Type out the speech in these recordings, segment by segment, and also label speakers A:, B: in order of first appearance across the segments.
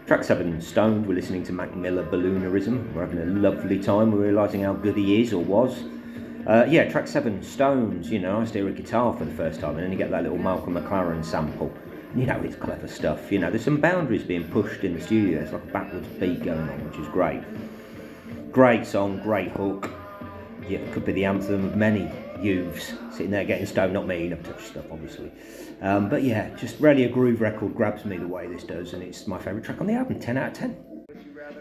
A: Track 7, Stoned, we're listening to Miller Balloonerism. We're having a lovely time, we're realising how good he is or was. Yeah, track 7, Stones, you know, I used to hear a guitar for the first time and then you get that little Malcolm McLaren sample. You know, it's clever stuff, you know, there's some boundaries being pushed in the studio, there's like a backwards beat going on, which is great. Great song, great hook. Yeah, it could be the anthem of many youths sitting there getting stoned, not me, I've touched stuff obviously. But yeah, just really a groove record grabs me the way this does, and it's my favourite track on the album, 10 out of 10.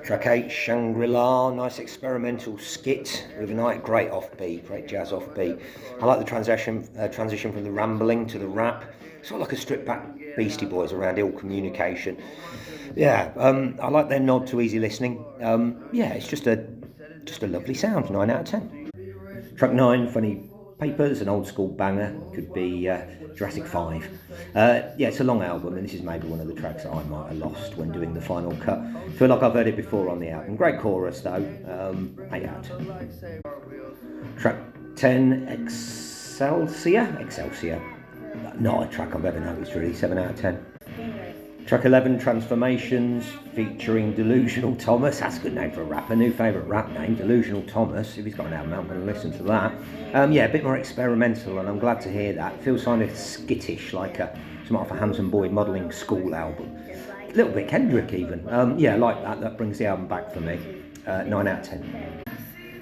A: Track 8, Shangri-La, nice experimental skit with a nice, great offbeat, great jazz offbeat. I like the transition from the rambling to the rap, sort of like a stripped back Beastie Boys around ill communication. Yeah, I like their nod to easy listening. Yeah, it's just a lovely sound, 9 out of 10. Track 9, Funny Papers, an old school banger, could be Jurassic 5. Yeah, it's a long album and this is maybe one of the tracks that I might have lost when doing the final cut. Feel like I've heard it before on the album. Great chorus though, 8 out of 10. Track 10, Excelsior. Not a track I've ever noticed really, 7 out of 10. Track 11, Transformations, featuring Delusional Thomas. That's a good name for a rapper. New favourite rap name, Delusional Thomas. If he's got an album, I'm going to listen to that. Yeah, a bit more experimental, and I'm glad to hear that. Feels kind of skittish, like some of a Handsome Boy modelling school album. A little bit Kendrick even. Yeah, I like that. That brings the album back for me. 9 out of 10.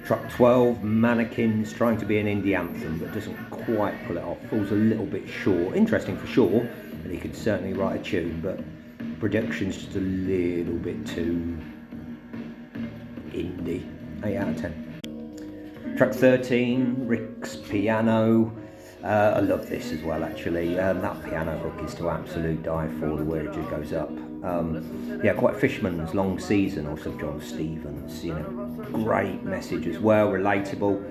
A: Track 12, Manakins, trying to be an indie anthem, but doesn't quite pull it off. Falls a little bit short. Interesting for sure, and he could certainly write a tune, but production's just a little bit too indie. 8 out of 10. Track 13, Rick's Piano. I love this as well actually. That piano hook is to absolute die for, the way it just goes up. Yeah, quite Fishman's Long Season, also John Stevens, you know. Great message as well, relatable.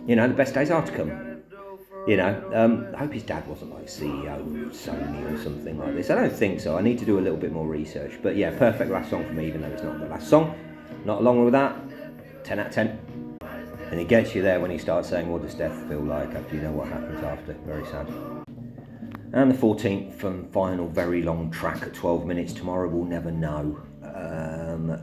A: You know, the best days are to come. You know, I hope his dad wasn't like CEO of Sony or something like this. I don't think so. I need to do a little bit more research. But yeah, perfect last song for me, even though it's not the last song. Not along with that, 10 out of 10. And he gets you there when he starts saying, what does death feel like after you know what happens after? Very sad. And the 14th and final very long track at 12 minutes, Tomorrow We'll Never Know.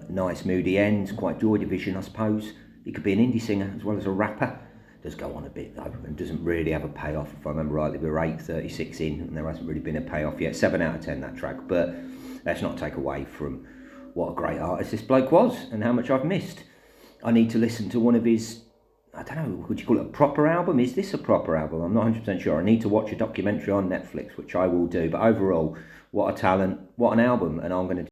A: Nice moody end, quite Joy Division I suppose. He could be an indie singer as well as a rapper. Does go on a bit though, and doesn't really have a payoff. If I remember rightly, we were 8:36 in and there hasn't really been a payoff yet. 7 out of 10 that track, but let's not take away from what a great artist this bloke was and how much I've missed. I need to listen to one of his, I don't know, would you call it a proper album? Is this a proper album? I'm not 100% sure. I need to watch a documentary on Netflix, which I will do, but overall, what a talent, what an album, and I'm going to